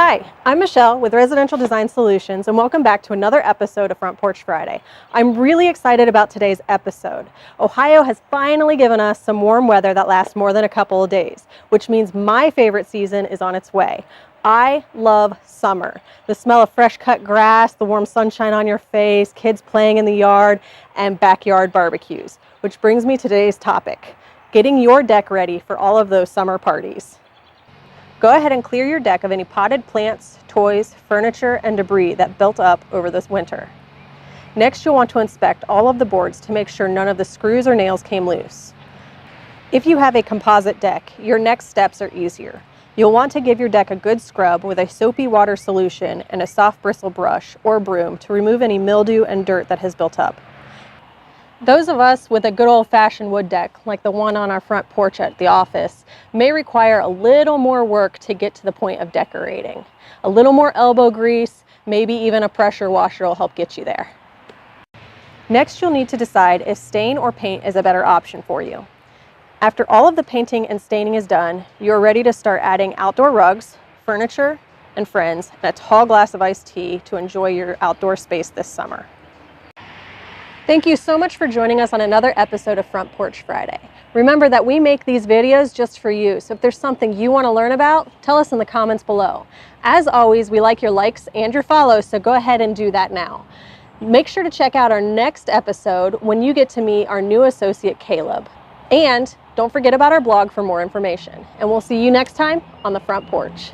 Hi, I'm Michelle with Residential Design Solutions, and welcome back to another episode of Front Porch Friday. I'm really excited about today's episode. Ohio has finally given us some warm weather that lasts more than a couple of days, which means my favorite season is on its way. I love summer. The smell of fresh cut grass, the warm sunshine on your face, kids playing in the yard, and backyard barbecues. Which brings me to today's topic, getting your deck ready for all of those summer parties. Go ahead and clear your deck of any potted plants, toys, furniture, and debris that built up over this winter. Next, you'll want to inspect all of the boards to make sure none of the screws or nails came loose. If you have a composite deck, your next steps are easier. You'll want to give your deck a good scrub with a soapy water solution and a soft bristle brush or broom to remove any mildew and dirt that has built up. Those of us with a good old-fashioned wood deck, like the one on our front porch at the office, may require a little more work to get to the point of decorating. A little more elbow grease, maybe even a pressure washer will help get you there. Next, you'll need to decide if stain or paint is a better option for you. After all of the painting and staining is done, you're ready to start adding outdoor rugs, furniture, and friends, and a tall glass of iced tea to enjoy your outdoor space this summer. Thank you so much for joining us on another episode of Front Porch Friday. Remember that we make these videos just for you, so if there's something you want to learn about, tell us in the comments below. As always, we like your likes and your follows, so go ahead and do that now. Make sure to check out our next episode when you get to meet our new associate, Caleb. And don't forget about our blog for more information. And we'll see you next time on the Front Porch.